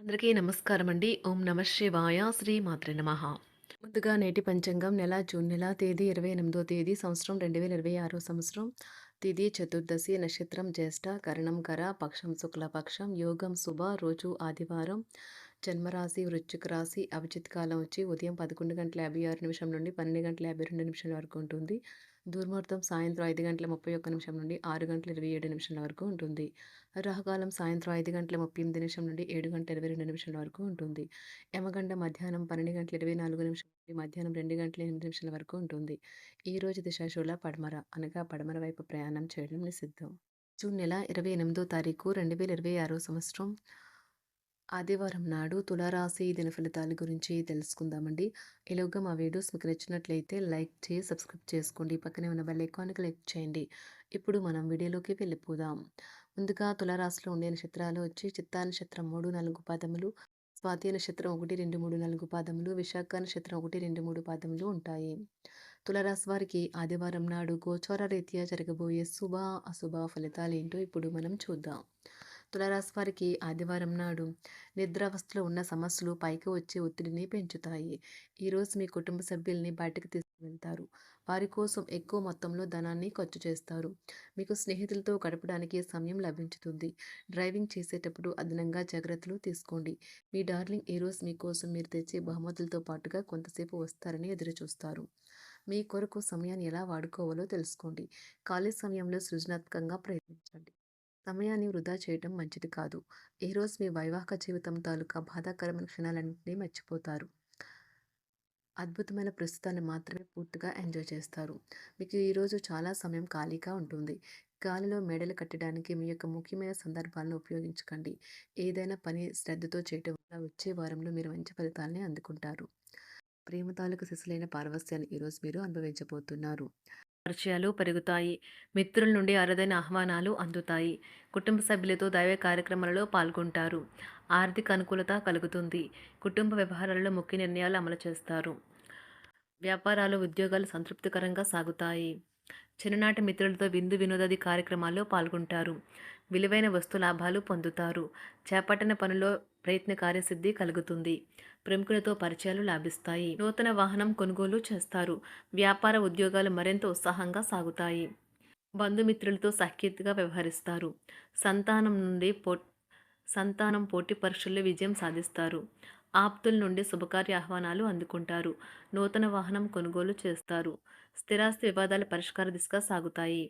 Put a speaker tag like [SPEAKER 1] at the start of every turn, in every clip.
[SPEAKER 1] అందరికీ నమస్కారం అండి. ఓం నమ శివాయ. శ్రీ మాత్రే నమః. ముందుగా నేటి పంచాంగం జూన్ నెల తేదీ 28వ తేదీ సంవత్సరం 2026 సంవత్సరం. తిథి చతుర్దశి, నక్షత్రం జ్యేష్ఠ, కరణం కర, పక్షం శుక్లపక్షం, యోగం శుభ, రోజు ఆదివారం. జన్మరాశి వృశ్చిక రాశి. అభిజిత్ కాలం వచ్చి ఉదయం 11:56 నుండి 12:52 వరకు ఉంటుంది. దుర్ముహూర్తం సాయంత్రం 5:31 నుండి 6:27 వరకు ఉంటుంది. రాహుకాలం సాయంత్రం 5:38 నుండి 7:22 వరకు ఉంటుంది. యమగండ మధ్యాహ్నం 12:24 నుండి మధ్యాహ్నం 2:08 వరకు ఉంటుంది. ఈ రోజు దిశాశూల పడమర అనగా పడమర వైపు ప్రయాణం చేయడం నిషిద్ధం. జూన్ నెల 28వ తారీఖు 2026 సంవత్సరం ఆదివారం నాడు తులారాశి దిన ఫలితాల గురించి తెలుసుకుందామండి. ఈలోగా మా వీడియోస్ మీకు నచ్చినట్లయితే లైక్ చేసి సబ్స్క్రైబ్ చేసుకోండి. పక్కనే ఉన్న బెల్ ఐకాన్ని క్లిక్ చేయండి. ఇప్పుడు మనం వీడియోలోకి వెళ్ళిపోదాం. ముందుగా తులారాశిలో ఉండే నక్షత్రాలు వచ్చి చిత్తా నక్షత్రం 3, 4 పాదములు, స్వాతి నక్షత్రం 1, 2, 3, 4 పాదములు, విశాఖ నక్షత్రం 1, 2, 3 పాదములు ఉంటాయి. తులారాశి వారికి ఆదివారం నాడు గోచార రీత్యా జరగబోయే శుభ అశుభ ఫలితాలు ఏంటో ఇప్పుడు మనం చూద్దాం. తులారాశి వారికి ఆదివారం నాడు నిద్రావస్థలో ఉన్న సమస్యలు పైకి వచ్చే ఒత్తిడిని పెంచుతాయి. ఈరోజు మీ కుటుంబ సభ్యుల్ని బయటకు తీసుకువెళ్తారు. వారి కోసం ఎక్కువ మొత్తంలో ధనాన్ని ఖర్చు చేస్తారు. మీకు స్నేహితులతో గడపడానికి సమయం లభించుతుంది. డ్రైవింగ్ చేసేటప్పుడు అదనంగా జాగ్రత్తలు తీసుకోండి. మీ డార్లింగ్ ఈరోజు మీకోసం మీరు తెచ్చే బహుమతులతో పాటుగా కొంతసేపు వస్తారని ఎదురుచూస్తారు. మీ కొరకు సమయాన్ని ఎలా వాడుకోవాలో తెలుసుకోండి. ఖాళీ సమయంలో సృజనాత్మకంగా ప్రయత్నించండి. సమయాన్ని వృధా చేయటం మంచిది కాదు. ఈరోజు మీ వైవాహిక జీవితం తాలూకా బాధాకరమైన క్షణాలన్నింటినీ మర్చిపోతారు. అద్భుతమైన ప్రస్తుతాన్ని మాత్రమే పూర్తిగా ఎంజాయ్ చేస్తారు. మీకు ఈరోజు చాలా సమయం ఖాళీగా ఉంటుంది. గాలిలో మేడలు కట్టడానికి మీ యొక్క ముఖ్యమైన సందర్భాలను ఉపయోగించకండి. ఏదైనా పని శ్రద్ధతో చేయటం వల్ల వచ్చే వారంలో మీరు మంచి ఫలితాలని అందుకుంటారు. ప్రేమ తాలూకు సిసలైన పారవస్యాన్ని ఈరోజు మీరు అనుభవించబోతున్నారు. పరిచయాలు పెరుగుతాయి. మిత్రుల నుండి అరుదైన ఆహ్వానాలు అందుతాయి. కుటుంబ సభ్యులతో దైవ కార్యక్రమాలలో పాల్గొంటారు. ఆర్థిక అనుకూలత కలుగుతుంది. కుటుంబ వ్యవహారాలలో ముఖ్య నిర్ణయాలు అమలు చేస్తారు. వ్యాపారాలు, ఉద్యోగాలు సంతృప్తికరంగా సాగుతాయి. చిన్ననాటి మిత్రులతో విందు వినోదాది కార్యక్రమాల్లో పాల్గొంటారు. విలువైన వస్తు లాభాలు పొందుతారు. చేపట్టిన పనిలో ప్రయత్న కార్యసిద్ధి కలుగుతుంది. ప్రముఖులతో పరిచయాలు లాభిస్తాయి. నూతన వాహనం కొనుగోలు చేస్తారు. వ్యాపార ఉద్యోగాలు మరింత ఉత్సాహంగా సాగుతాయి. బంధుమిత్రులతో సఖ్యతగా వ్యవహరిస్తారు. సంతానం నుండి సంతానం పోటీ పరీక్షల్లో విజయం సాధిస్తారు. ఆప్తుల నుండి శుభకార్య ఆహ్వానాలు అందుకుంటారు. నూతన వాహనం కొనుగోలు చేస్తారు. స్థిరాస్తి వివాదాల పరిష్కార దిశగా సాగుతాయి.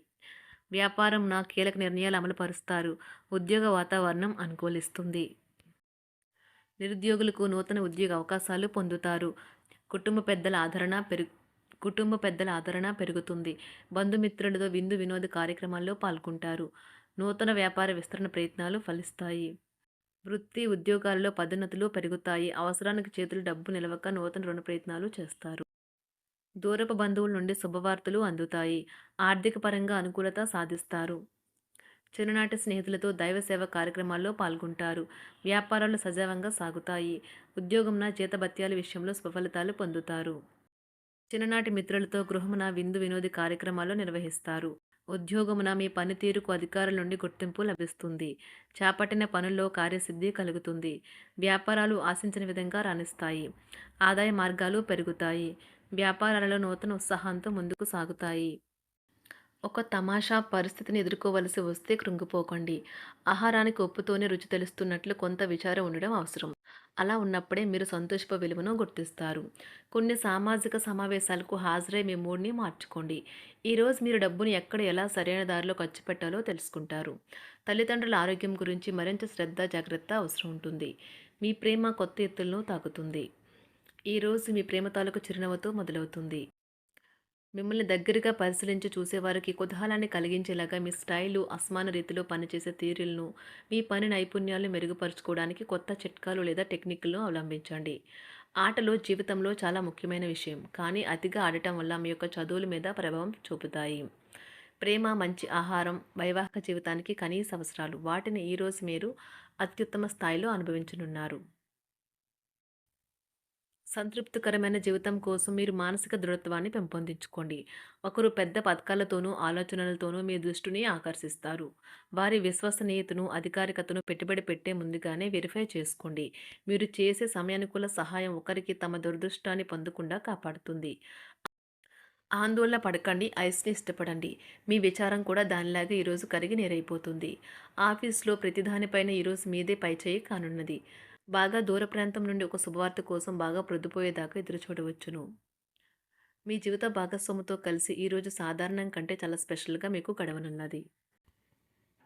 [SPEAKER 1] వ్యాపారం కీలక నిర్ణయాలు అమలుపరుస్తారు. ఉద్యోగ వాతావరణం అనుకూలిస్తుంది. నిరుద్యోగులకు నూతన ఉద్యోగ అవకాశాలు పొందుతారు. కుటుంబ పెద్దల ఆదరణ పెరుగుతుంది. బంధుమిత్రులతో విందు వినోద కార్యక్రమాల్లో పాల్గొంటారు. నూతన వ్యాపార విస్తరణ ప్రయత్నాలు ఫలిస్తాయి. వృత్తి ఉద్యోగాల్లో పదోన్నతులు పెరుగుతాయి. అవసరానికి చేతులు డబ్బు నిలవక నూతన రుణ ప్రయత్నాలు చేస్తారు. దూరపు బంధువుల నుండి శుభవార్తలు అందుతాయి. ఆర్థిక పరంగా అనుకూలత సాధిస్తారు. చిన్ననాటి స్నేహితులతో దైవ సేవ కార్యక్రమాల్లో పాల్గొంటారు. వ్యాపారాలు సజావంగా సాగుతాయి. ఉద్యోగంన జీతభత్యాల విషయంలో స్వఫలితాలు పొందుతారు. చిన్ననాటి మిత్రులతో గృహమున విందు వినోది కార్యక్రమాలు నిర్వహిస్తారు. ఉద్యోగమున మీ పనితీరుకు అధికారుల నుండి గుర్తింపు లభిస్తుంది. చేపట్టిన పనుల్లో కార్యసిద్ధి కలుగుతుంది. వ్యాపారాలు ఆశించిన విధంగా రాణిస్తాయి. ఆదాయ మార్గాలు పెరుగుతాయి. వ్యాపారాలలో నూతన ఉత్సాహంతో ముందుకు సాగుతాయి. ఒక తమాషా పరిస్థితిని ఎదుర్కోవలసి వస్తే కృంగిపోకండి. ఆహారానికి ఉప్పుతోనే రుచి తెలుస్తున్నట్లు కొంత విచారం ఉండడం అవసరం. అలా ఉన్నప్పుడే మీరు సంతోషపు విలువను గుర్తిస్తారు. కొన్ని సామాజిక సమావేశాలకు హాజరై మీ మూడ్ని మార్చుకోండి. ఈరోజు మీరు డబ్బును ఎక్కడ ఎలా సరైన దారిలో ఖర్చు పెట్టాలో తెలుసుకుంటారు. తల్లిదండ్రుల ఆరోగ్యం గురించి మరింత శ్రద్ధ జాగ్రత్త అవసరం ఉంటుంది. మీ ప్రేమ కొత్త ఎత్తులను తాకుతుంది. ఈరోజు మీ ప్రేమ తాలూకు చిరునవ్వుతో మొదలవుతుంది. మిమ్మల్ని దగ్గరగా పరిశీలించి చూసేవారికి కుతూహలాన్ని కలిగించేలాగా మీ స్టైలు, అసమాన రీతిలో పనిచేసే తీరులను, మీ పని నైపుణ్యాలను మెరుగుపరుచుకోవడానికి కొత్త చిట్కాలు లేదా టెక్నిక్లను అవలంబించండి. ఆటలు జీవితంలో చాలా ముఖ్యమైన విషయం, కానీ అతిగా ఆడటం వల్ల మీ యొక్క చదువుల మీద ప్రభావం చూపుతాయి. ప్రేమ, మంచి ఆహారం, వైవాహిక జీవితానికి కనీస అవసరాలు. వాటిని ఈరోజు మీరు అత్యుత్తమ స్థాయిలో అనుభవించనున్నారు. సంతృప్తికరమైన జీవితం కోసం మీరు మానసిక దృఢత్వాన్ని పెంపొందించుకోండి. ఒకరు పెద్ద పథకాలతోనూ, ఆలోచనలతోనూ మీ దృష్టిని ఆకర్షిస్తారు. వారి విశ్వసనీయతను, అధికారికతను పెట్టుబడి పెట్టే ముందుగానే వెరిఫై చేసుకోండి. మీరు చేసే సమయానుకూల సహాయం ఒకరికి తమ దురదృష్టాన్ని పొందకుండా కాపాడుతుంది. ఆందోళన పడకండి. ఐస్‌ని ఇష్టపడండి. మీ విచారం కూడా దానిలాగే ఈరోజు కరిగి నీరైపోతుంది. ఆఫీస్‌లో ప్రతి దానిపైన ఈరోజు మీదే పైచేయి కానున్నది. బాగా దూర ప్రాంతం నుండి ఒక శుభవార్త కోసం బాగా ప్రొద్దుపోయేదాకా ఎదురుచూడవచ్చును. మీ జీవిత భాగస్వామితో కలిసి ఈరోజు సాధారణం కంటే చాలా స్పెషల్‌గా మీకు గడవనున్నది.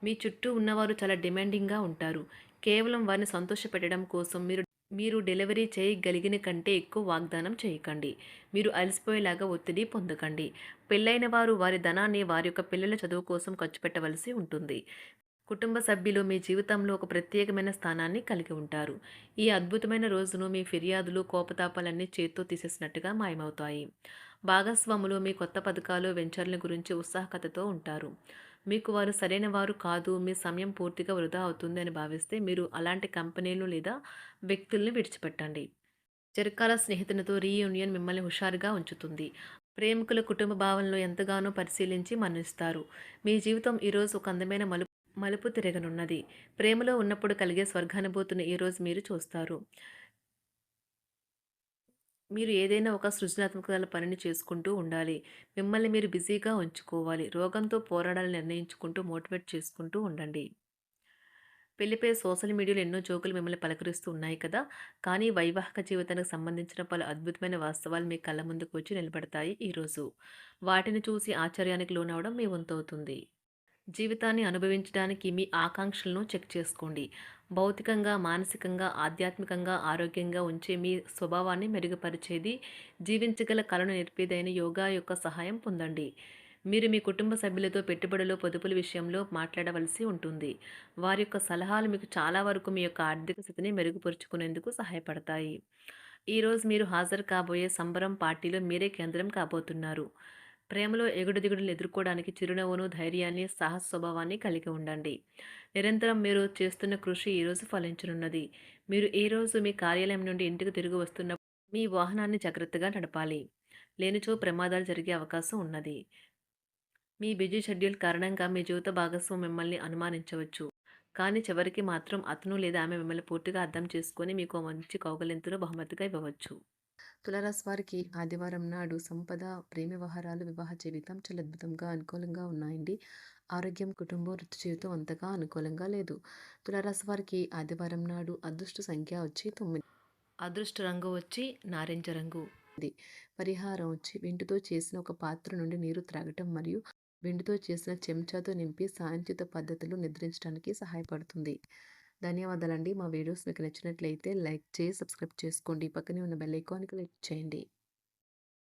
[SPEAKER 1] మీ చుట్టూ ఉన్నవారు చాలా డిమాండింగ్‌గా ఉంటారు. కేవలం వారిని సంతోషపెట్టడం కోసం మీరు డెలివరీ చేయగలిగిన కంటే ఎక్కువ వాగ్దానం చేయకండి. మీరు అలసిపోయేలాగా ఒత్తిడి పొందకండి. పెళ్లైన వారు వారి ధనాన్ని వారి యొక్క పిల్లల చదువు కోసం ఖర్చు పెట్టవలసి ఉంటుంది. కుటుంబ సభ్యులు మీ జీవితంలో ఒక ప్రత్యేకమైన స్థానాన్ని కలిగి ఉంటారు. ఈ అద్భుతమైన రోజును మీ ఫిర్యాదులు, కోపతాపాలన్నీ చేత్తో తీసేసినట్టుగా మాయమవుతాయి. భాగస్వాములు మీ కొత్త పథకాలు, వెంచర్ల గురించి ఉత్సాహకతతో ఉంటారు. మీకు వారు సరైన వారు కాదు, మీ సమయం పూర్తిగా వృధా అవుతుంది అని భావిస్తే మీరు అలాంటి కంపెనీలు లేదా వ్యక్తుల్ని విడిచిపెట్టండి. చిరకాల స్నేహితునితో రీయూనియన్ మిమ్మల్ని హుషారుగా ఉంచుతుంది. ప్రేమికుల కుటుంబ భావనలు ఎంతగానో పరిశీలించి మన్నిస్తారు. మీ జీవితం ఈరోజు ఒక అందమైన మలుపు తిరగనున్నది. ప్రేమలో ఉన్నప్పుడు కలిగే స్వర్గానుభూతిని ఈరోజు మీరు చూస్తారు. మీరు ఏదైనా ఒక సృజనాత్మకతల పనిని చేసుకుంటూ ఉండాలి. మిమ్మల్ని మీరు బిజీగా ఉంచుకోవాలి. రోగంతో పోరాడాలని నిర్ణయించుకుంటూ మోటివేట్ చేసుకుంటూ ఉండండి. పెళ్లిపై సోషల్ మీడియాలో ఎన్నో జోకులు మిమ్మల్ని పలకరిస్తూ ఉన్నాయి కదా! కానీ వైవాహిక జీవితానికి సంబంధించిన పలు అద్భుతమైన వాస్తవాలు మీ కళ్ళ ముందుకు వచ్చి నిలబడతాయి ఈరోజు. వాటిని చూసి ఆశ్చర్యానికి లోనవ్వడం మీ వంతవుతుంది. జీవితాన్ని అనుభవించడానికి మీ ఆకాంక్షలను చెక్ చేసుకోండి. భౌతికంగా, మానసికంగా, ఆధ్యాత్మికంగా ఆరోగ్యంగా ఉంచే మీ స్వభావాన్ని మెరుగుపరిచేది, జీవించగల కళను నేర్పేదైన యోగా యొక్క సహాయం పొందండి. మీరు మీ కుటుంబ సభ్యులతో పెట్టుబడులు, పొదుపుల విషయంలో మాట్లాడవలసి ఉంటుంది. వారి యొక్క సలహాలు మీకు చాలా వరకు మీ యొక్క ఆర్థిక స్థితిని మెరుగుపరుచుకునేందుకు సహాయపడతాయి. ఈరోజు మీరు హాజరు కాబోయే సంబరం పార్టీలో మీరే కేంద్రం కాబోతున్నారు. ప్రేమలో ఎగుడుదిగుడులు ఎదుర్కోవడానికి చిరునవ్వును, ధైర్యాన్ని, సాహస స్వభావాన్ని కలిగి ఉండండి. నిరంతరం మీరు చేస్తున్న కృషి ఈరోజు ఫలించనున్నది. మీరు ఈరోజు మీ కార్యాలయం నుండి ఇంటికి తిరిగి వస్తున్నప్పుడు మీ వాహనాన్ని జాగ్రత్తగా నడపాలి. లేనిచో ప్రమాదాలు జరిగే అవకాశం ఉన్నది. మీ బిజీ షెడ్యూల్ కారణంగా మీ జీవిత భాగస్వామి మిమ్మల్ని అనుమానించవచ్చు. కానీ చివరికి మాత్రం అతను లేదా ఆమె మిమ్మల్ని పూర్తిగా అర్థం చేసుకొని మీకు ఓ మంచి కౌగిలింతను బహుమతిగా ఇవ్వవచ్చు. తులారాశి వారికి ఆదివారం నాడు సంపద, ప్రేమ వ్యవహారాలు, వివాహ జీవితం చాలా అద్భుతంగా అనుకూలంగా ఉన్నాయండి. ఆరోగ్యం, కుటుంబం, వృత్తి జీవితం అంతగా అనుకూలంగా లేదు. తులారాశి వారికి ఆదివారం నాడు అదృష్ట సంఖ్య వచ్చి 9. అదృష్ట రంగు వచ్చి నారింజ రంగు. పరిహారం వచ్చి వెండితో చేసిన ఒక పాత్ర నుండి నీరు త్రాగటం మరియు వెండితో చేసిన చెంచాతో నింపి సాంచిత పద్ధతిలో నిద్రించడానికి సహాయపడుతుంది. ధన్యవాదాలండి. మా వీడియోస్ మీకు నచ్చినట్లయితే లైక్ చేసి సబ్స్క్రైబ్ చేసుకోండి. పక్కనే ఉన్న బెల్ ఐకాన్ క్లిక్ చేయండి.